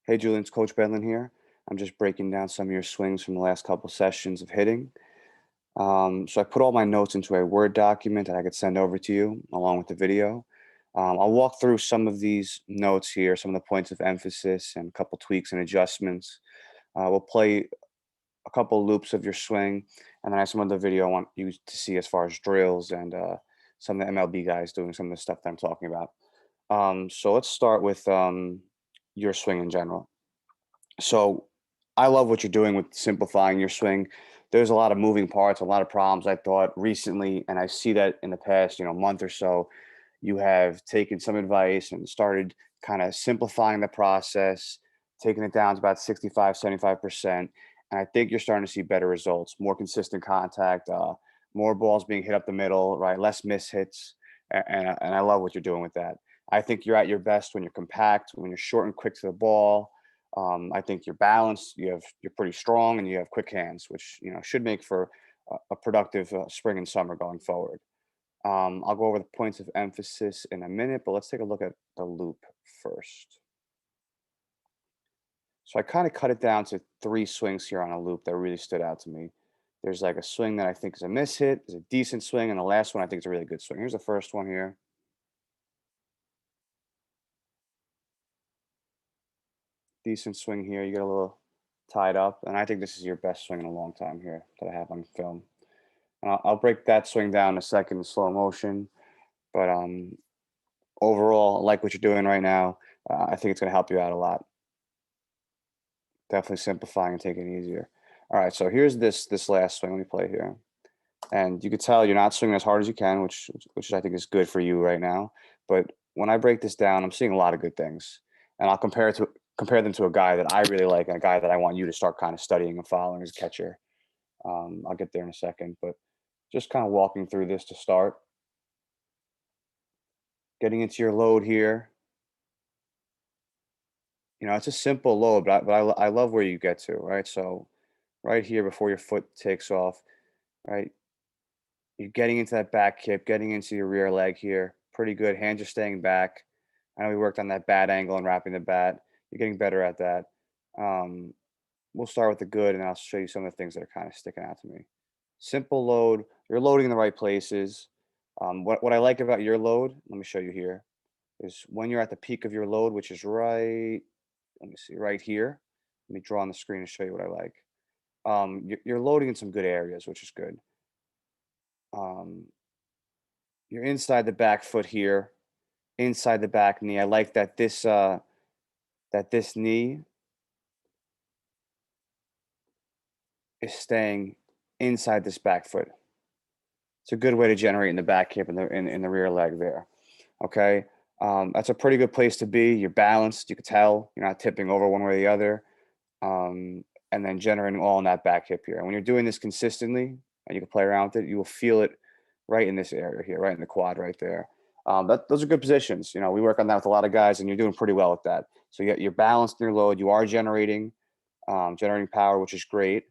Hey Julian, it's Coach Bedlin here. I'm just breaking down some of your swings from the last couple sessions of hitting. So I put all my notes into a Word document that I could send over to you along with the video. I'll walk through some of these notes here, some of the points of emphasis and a couple tweaks and adjustments. We'll play a couple loops of your swing, and then I have some of the video I want you to see as far as drills and some of the MLB guys doing some of the stuff that I'm talking about. So let's start with your swing in general. So I love what you're doing with simplifying your swing. There's a lot of moving parts, a lot of problems. I thought recently, and I see that in the past, month or so, you have taken some advice and started kind of simplifying the process, taking it down to about 65, 75%. And I think you're starting to see better results, more consistent contact, more balls being hit up the middle, right? Less miss hits. And I love what you're doing with that. I think you're at your best when you're compact, when you're short and quick to the ball. I think you're balanced. You're pretty strong, and you have quick hands, which should make for a productive spring and summer going forward. I'll go over the points of emphasis in a minute, but let's take a look at the loop first. So I kind of cut it down to three swings here on a loop that really stood out to me. There's like a swing that I think is a miss hit, is a decent swing, and the last one I think is a really good swing. Here's the first one here. Decent swing here. You get a little tied up, and I think this is your best swing in a long time here that I have on film. And I'll break that swing down in a second in slow motion. But overall, I like what you're doing right now. I think it's going to help you out a lot. Definitely simplifying and taking it easier. All right, so here's this last swing. Let me play here, and you could tell you're not swinging as hard as you can, which I think is good for you right now. But when I break this down, I'm seeing a lot of good things, and I'll compare them to a guy that I really like and a guy that I want you to start kind of studying and following as a catcher. I'll get there in a second, but just kind of walking through this to start. Getting into your load here. It's a simple load, but I love where you get to, right? So right here before your foot takes off, right? You're getting into that back hip, getting into your rear leg here. Pretty good. Hands are staying back. I know we worked on that bat angle and wrapping the bat. You're getting better at that. Um, we'll start with the good, and I'll show you some of the things that are kind of sticking out to me. Simple load. You're loading in the right places. What I like about your load, let me show you here, is when you're at the peak of your load, which is right, let me see, right here. Let me draw on the screen and show you what I like. You're loading in some good areas, which is good. Um, you're inside the back foot here, inside the back knee. I like that this knee is staying inside this back foot. It's a good way to generate in the back hip and in the rear leg there. Okay. That's a pretty good place to be. You're balanced. You can tell you're not tipping over one way or the other. And then generating all in that back hip here. And when you're doing this consistently and you can play around with it, you will feel it right in this area here, right in the quad right there. Those are good positions. We work on that with a lot of guys, and you're doing pretty well with that. So you're balanced in your load. You are generating power, which is great.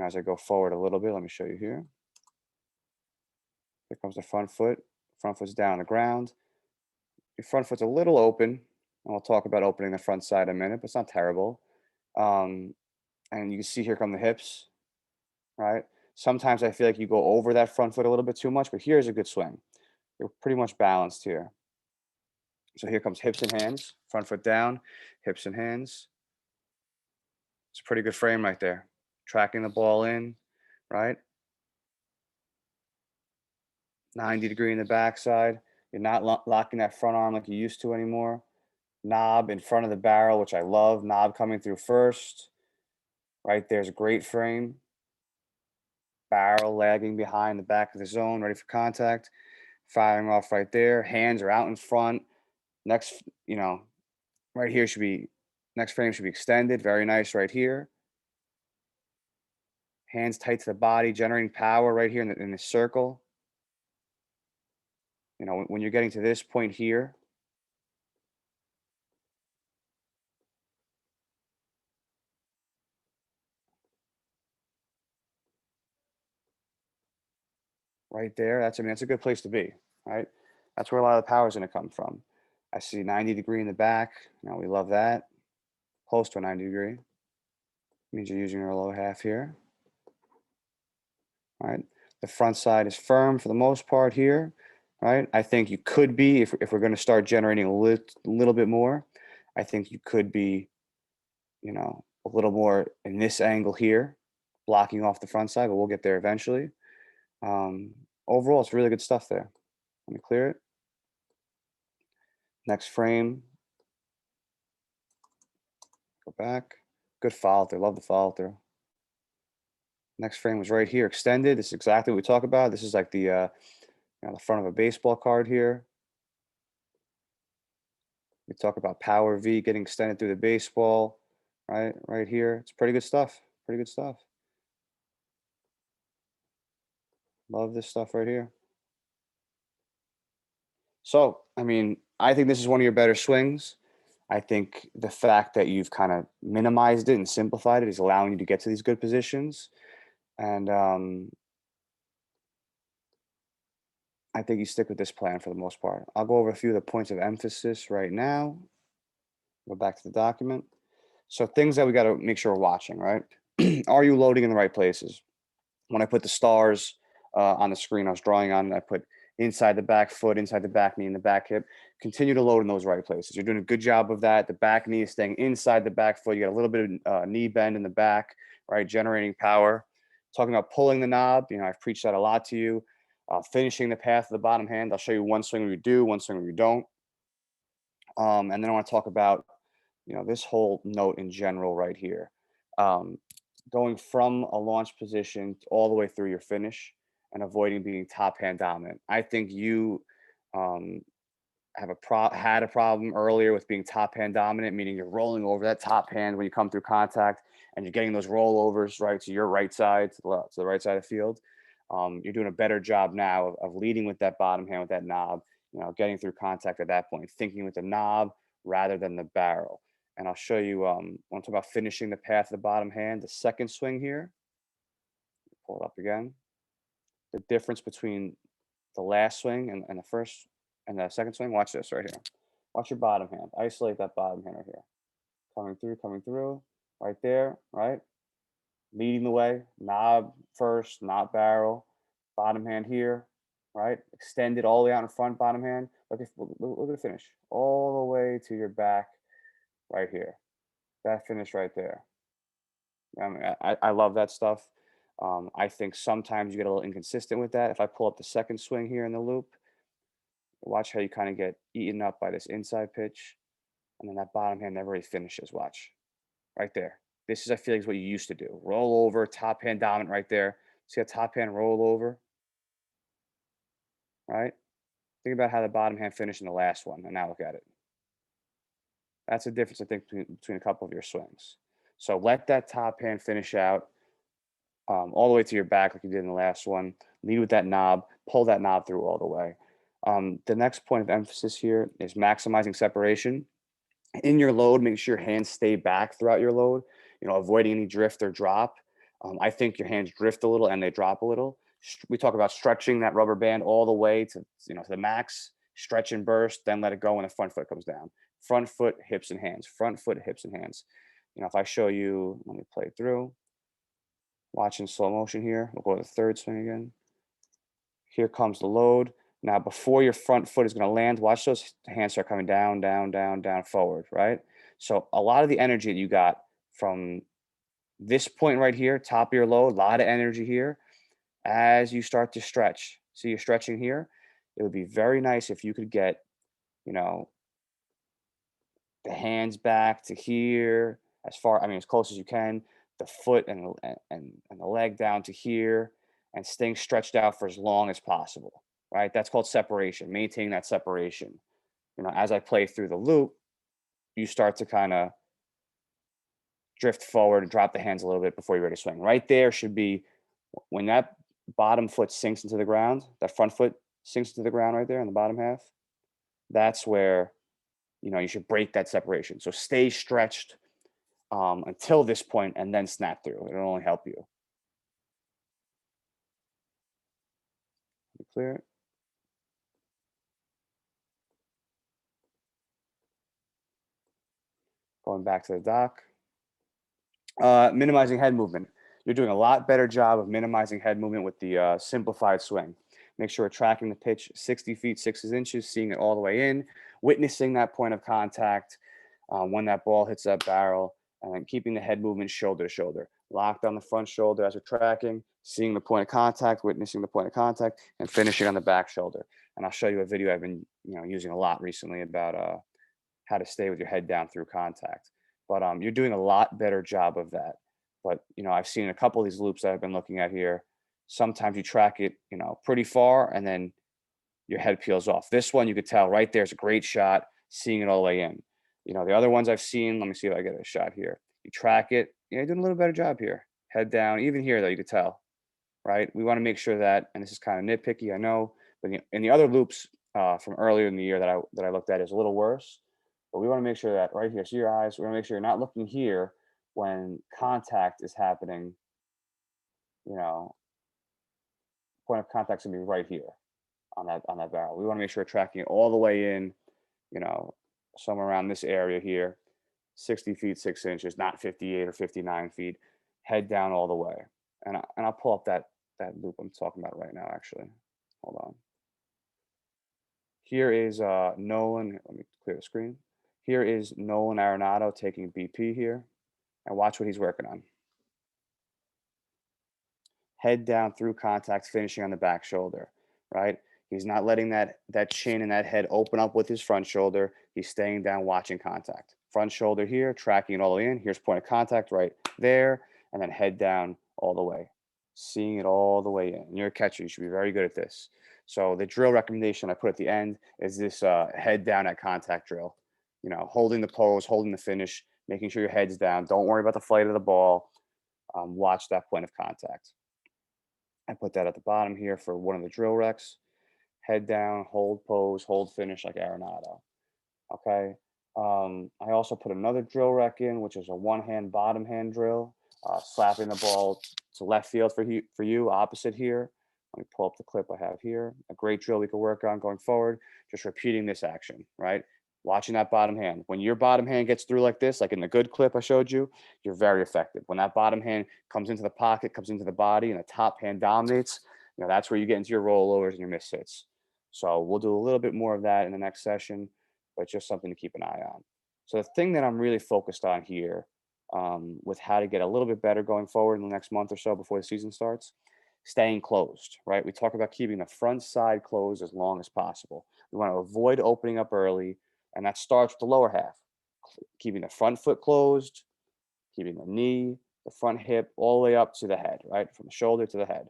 As I go forward a little bit, let me show you here. Here comes the front foot. Front foot's down on the ground. Your front foot's a little open, and we'll talk about opening the front side in a minute, but it's not terrible. Um, and you can see here come the hips, right? Sometimes I feel like you go over that front foot a little bit too much, but here's a good swing. You're pretty much balanced here. So here comes hips and hands, front foot down, hips and hands. It's a pretty good frame right there. Tracking the ball in, right? 90-degree in the backside. You're not locking that front arm like you used to anymore. Knob in front of the barrel, which I love. Knob coming through first. Right there's a great frame. Barrel lagging behind the back of the zone, ready for contact. Firing off right there. Hands are out in front. Next, right here next frame should be extended. Very nice right here. Hands tight to the body, generating power right here in the circle. When you're getting to this point here, right there, that's a good place to be, right? That's where a lot of the power is going to come from. I see 90-degree in the back. We love that. close to a 90 degree. Means you're using your lower half here. Right? The front side is firm for the most part here, right? I think you could be, if we're going to start generating a little bit more, I think you could be, you know, a little more in this angle here, blocking off the front side, but we'll get there eventually. Overall, it's really good stuff there. Let me clear it. Next frame. Go back. Good follow through. Love the follow through. Next frame was right here, extended. This is exactly what we talk about. This is like the the front of a baseball card here. We talk about power V getting extended through the baseball, right? Right here. It's pretty good stuff. Pretty good stuff. Love this stuff right here. So, I mean, I think this is one of your better swings. I think the fact that you've kind of minimized it and simplified it is allowing you to get to these good positions. And I think you stick with this plan for the most part. I'll go over a few of the points of emphasis right now. Go back to the document. So things that we got to make sure we're watching, right? Are you loading in the right places? When I put the stars on the screen, I was drawing on it. I put inside the back foot, inside the back knee, and the back hip. Continue to load in those right places. You're doing a good job of that. The back knee is staying inside the back foot. You got a little bit of knee bend in the back, right? Generating power. Talking about pulling the knob, I've preached that a lot to you. Finishing the path of the bottom hand. I'll show you one swing where you do, one swing where you don't. And then I want to talk about, this whole note in general right here. Going from a launch position all the way through your finish and avoiding being top hand dominant. I think you had a problem earlier with being top hand dominant, meaning you're rolling over that top hand when you come through contact and you're getting those rollovers right to your right side, to the right side of the field. You're doing a better job now of leading with that bottom hand with that knob, getting through contact at that point, thinking with the knob rather than the barrel. And I'll show you, when I talk about finishing the path of the bottom hand, the second swing here, pull it up again. The difference between the last swing and the first and the second swing, watch this right here. Watch your bottom hand. Isolate that bottom hand right here. Coming through, right there, right? Leading the way, knob first, not barrel. Bottom hand here, right? Extend it all the way out in front, bottom hand. Look at the finish. All the way to your back right here. That finish right there. I mean, I love that stuff. I think sometimes you get a little inconsistent with that. If I pull up the second swing here in the loop, watch how you kind of get eaten up by this inside pitch. And then that bottom hand never really finishes. Watch. Right there. This is, I feel like, is what you used to do. Roll over, top hand dominant right there. See a top hand roll over, right? Think about how the bottom hand finished in the last one, and now look at it. That's the difference, I think, between a couple of your swings. So let that top hand finish out all the way to your back like you did in the last one. Lead with that knob, pull that knob through all the way. The next point of emphasis here is maximizing separation. In your load, make sure your hands stay back throughout your load, avoiding any drift or drop. I think your hands drift a little and they drop a little. We talk about stretching that rubber band all the way to the max, stretch and burst, then let it go when the front foot comes down. Front foot, hips and hands, front foot, hips and hands. If I show you, let me play it through. Watch in slow motion here. We'll go to the third swing again. Here comes the load. Now, before your front foot is going to land, watch those hands start coming down, down, down, down, forward, right? So a lot of the energy that you got from this point right here, top of your load, a lot of energy here. As you start to stretch, see you're stretching here, it would be very nice if you could get, the hands back to here, as close as you can, the foot and the leg down to here, and staying stretched out for as long as possible, right? That's called separation, maintaining that separation. As I play through the loop, you start to kind of drift forward and drop the hands a little bit before you're ready to swing. Right there should be, when that bottom foot sinks into the ground, that front foot sinks into the ground right there in the bottom half, that's where, you should break that separation. So stay stretched until this point and then snap through. It'll only help you. Clear it. Going back to the dock. Minimizing head movement. You're doing a lot better job of minimizing head movement with the simplified swing. Make sure we're tracking the pitch 60 feet, 6 inches, seeing it all the way in, witnessing that point of contact when that ball hits that barrel, and then keeping the head movement shoulder to shoulder. Locked on the front shoulder as we're tracking, seeing the point of contact, witnessing the point of contact, and finishing on the back shoulder. And I'll show you a video I've been using a lot recently about how to stay with your head down through contact. But you're doing a lot better job of that. But I've seen a couple of these loops that I've been looking at here. Sometimes you track it, pretty far, and then your head peels off. This one you could tell right there's a great shot, seeing it all the way in. The other ones I've seen. Let me see if I get a shot here. You track it. You're doing a little better job here. Head down. Even here though, you could tell. Right. We want to make sure that, and this is kind of nitpicky, I know, but in the other loops from earlier in the year that I looked at is a little worse. But we want to make sure that right here, see your eyes. We want to make sure you're not looking here when contact is happening. You know, point of contact's gonna be right here on that barrel. We want to make sure we're tracking it all the way in. You know, somewhere around this area here, 60 feet 6 inches, not 58 or 59 feet. Head down all the way, and I'll pull up that loop I'm talking about right now. Actually, hold on. Here is Nolan. Let me clear the screen. Here is Nolan Arenado taking BP here, and watch what he's working on. Head down through contacts, finishing on the back shoulder, right? He's not letting that chin and that head open up with his front shoulder. He's staying down, watching contact. Front shoulder here, tracking it all the way in. Here's point of contact right there, and then head down all the way, seeing it all the way in. And you're a catcher. You should be very good at this. So the drill recommendation I put at the end is this head down at contact drill. Holding the pose, holding the finish, making sure your head's down. Don't worry about the flight of the ball. Watch that point of contact. I put that at the bottom here for one of the drill recs. Head down, hold pose, hold finish like Arenado. Okay. I also put another drill rec in, which is a one-hand bottom hand drill, slapping the ball to left field for you, opposite here. Let me pull up the clip I have here. A great drill we can work on going forward. Just repeating this action, right? Watching that bottom hand. When your bottom hand gets through like this, like in the good clip I showed you, you're very effective. When that bottom hand comes into the pocket, comes into the body, and the top hand dominates, that's where you get into your rollovers and your miss hits. So we'll do a little bit more of that in the next session, but just something to keep an eye on. So the thing that I'm really focused on here, with how to get a little bit better going forward in the next month or so before the season starts, staying closed, right? We talk about keeping the front side closed as long as possible. We want to avoid opening up early, and that starts with the lower half. Keeping the front foot closed, keeping the knee, the front hip, all the way up to the head, right? From the shoulder to the head.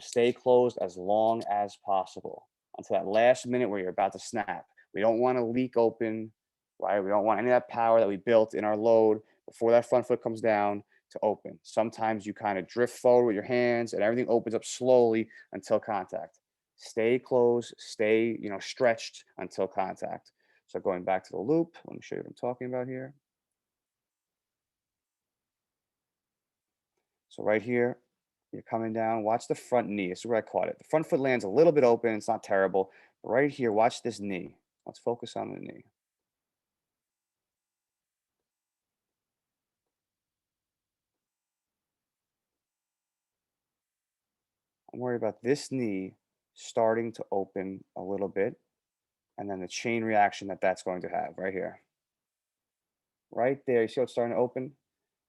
Stay closed as long as possible until that last minute where you're about to snap. We don't want to leak open, right? We don't want any of that power that we built in our load before that front foot comes down to open. Sometimes you kind of drift forward with your hands and everything opens up slowly until contact. Stay closed, stay, stretched until contact. So going back to the loop, let me show you what I'm talking about here. So right here, you're coming down, watch the front knee. This is where I caught it. The front foot lands a little bit open. It's not terrible. But right here, watch this knee. Let's focus on the knee. I'm worried about this knee starting to open a little bit, and then the chain reaction that's going to have right here. Right there, you see how it's starting to open?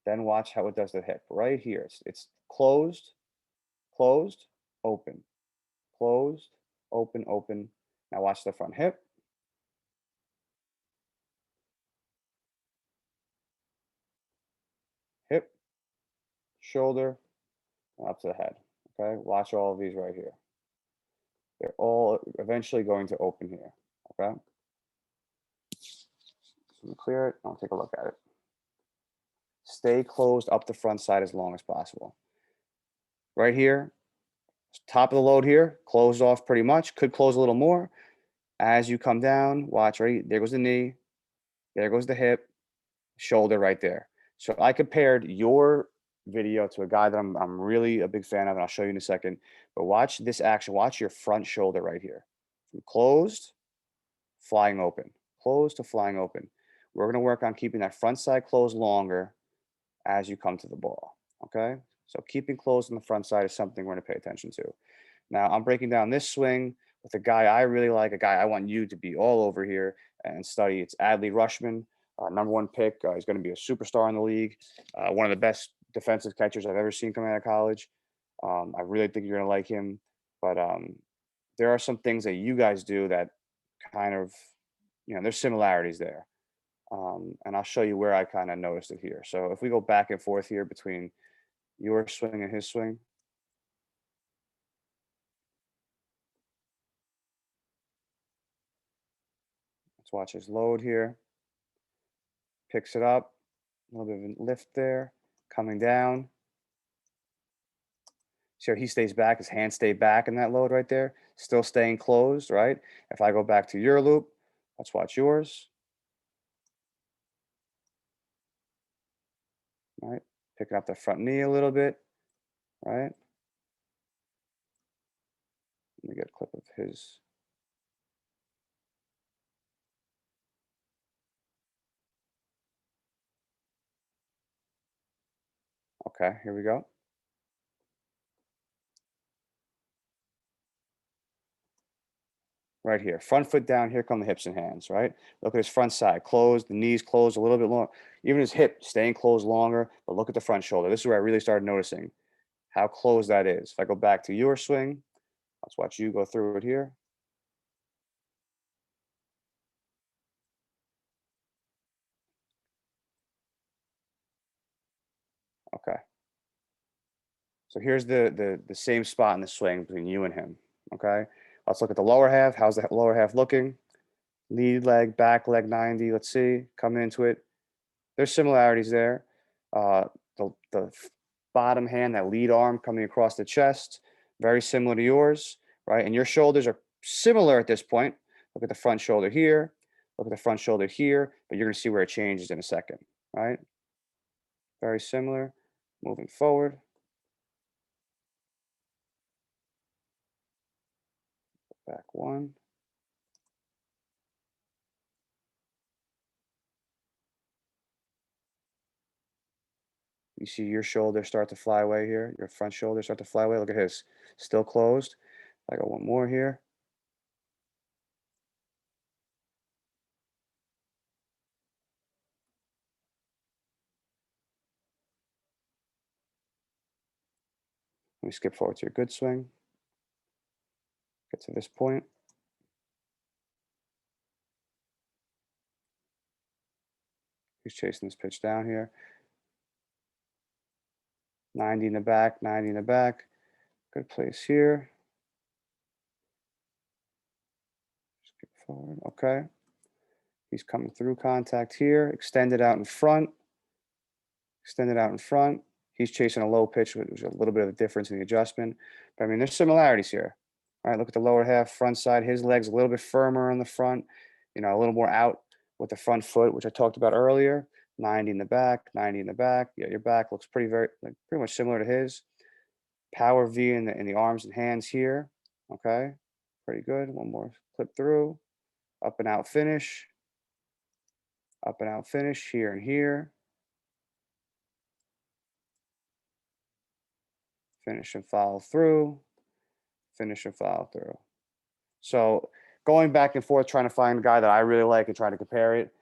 Then watch how it does the hip. Right here, it's closed, closed, open, closed, open, open. Now watch the front hip. Hip, shoulder, and up to the head. Okay, watch all of these right here. They're all eventually going to open here. Okay, so we clear it. I'll take a look at it. Stay closed up the front side as long as possible. Right here, top of the load here, closed off pretty much. Could close a little more. As you come down, watch, right? There goes the knee. There goes the hip, shoulder right there. So I compared your video to a guy that I'm really a big fan of, and I'll show you in a second. But watch this action. Watch your front shoulder right here. From closed, flying open. Closed to flying open. We're going to work on keeping that front side closed longer as you come to the ball. Okay. So keeping closed on the front side is something we're going to pay attention to. Now I'm breaking down this swing with a guy I really like, a guy I want you to be all over here and study. It's Adley Rushman, #1 pick. He's going to be a superstar in the league. One of the best defensive catchers I've ever seen coming out of college. I really think you're going to like him. But there are some things that you guys do that kind of, there's similarities there. And I'll show you where I kind of noticed it here. So if we go back and forth here between your swing and his swing, let's watch his load here. Picks it up, a little bit of a lift there, coming down. So he stays back, his hands stay back in that load right there, still staying closed, right? If I go back to your loop, let's watch yours, right? Picking up the front knee a little bit, right? Let me get a clip of his. Okay, here we go. Right here, front foot down, here come the hips and hands, right? Look at his front side, closed, the knees closed a little bit long, even his hip staying closed longer, but look at the front shoulder. This is where I really started noticing how close that is. If I go back to your swing, let's watch you go through it here. Okay. So here's the same spot in the swing between you and him. Okay. Let's look at the lower half. How's the lower half looking? Lead leg, back leg 90. Let's see. Coming into it. There's similarities there. The bottom hand, that lead arm coming across the chest, very similar to yours, right? And your shoulders are similar at this point. Look at the front shoulder here. Look at the front shoulder here, but you're going to see where it changes in a second, right? Very similar. Moving forward. Back one. You see your shoulder start to fly away here. Your front shoulder start to fly away. Look at his. Still closed. I got one more here. Let me skip forward to your good swing. Get to this point. He's chasing this pitch down here. 90 in the back, 90 in the back. Good place here. Skip forward. Okay. He's coming through contact here. Extended out in front. Extended out in front. He's chasing a low pitch, which was a little bit of a difference in the adjustment. But I mean, there's similarities here. All right, look at the lower half, front side. His leg's a little bit firmer on the front, a little more out with the front foot, which I talked about earlier. 90 in the back, 90 in the back. Yeah, your back looks pretty much similar to his. Power V in the arms and hands here. Okay, pretty good. One more clip through. Up and out finish. Up and out finish here and here. Finish and follow through. Finish and follow through. So going back and forth, trying to find a guy that I really like and trying to compare it.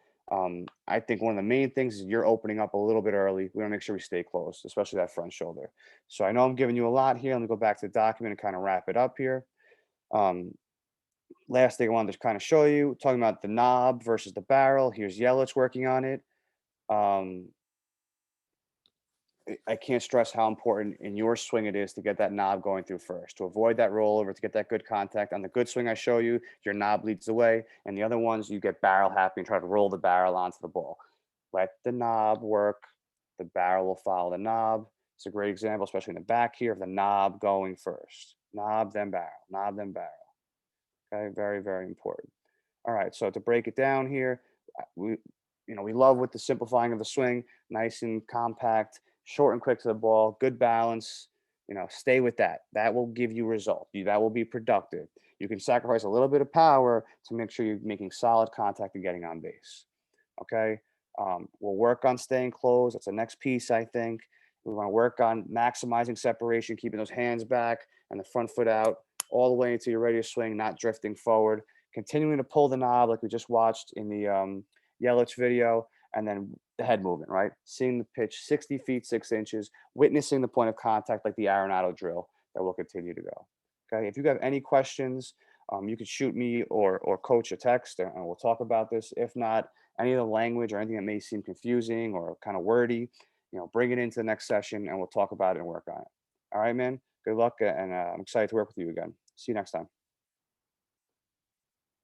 I think one of the main things is you're opening up a little bit early. We want to make sure we stay close, especially that front shoulder. So I know I'm giving you a lot here. Let me go back to the document and kind of wrap it up here. Last thing I wanted to kind of show you, talking about the knob versus the barrel. Here's Yelich working on it. I can't stress how important in your swing it is to get that knob going through first, to avoid that rollover, to get that good contact. On the good swing I show you, your knob leads the way, and the other ones, you get barrel happy and try to roll the barrel onto the ball. Let the knob work. The barrel will follow the knob. It's a great example, especially in the back here, of the knob going first. Knob, then barrel. Knob, then barrel. Okay, very, very important. All right, so to break it down here, we love with the simplifying of the swing, nice and compact, short and quick to the ball, good balance. Stay with that. That will give you result. That will be productive. You can sacrifice a little bit of power to make sure you're making solid contact and getting on base. Okay. We'll work on staying closed. That's the next piece, I think. We want to work on maximizing separation, keeping those hands back and the front foot out all the way until you're ready to swing, not drifting forward. Continuing to pull the knob like we just watched in the Yelich video, and then the head movement, right? Seeing the pitch 60 feet, 6 inches, witnessing the point of contact like the Arenado drill that will continue to go. Okay. If you have any questions, you can shoot me or coach a text and we'll talk about this. If not, any of the language or anything that may seem confusing or kind of wordy, bring it into the next session and we'll talk about it and work on it. All right, man. Good luck, and I'm excited to work with you again. See you next time.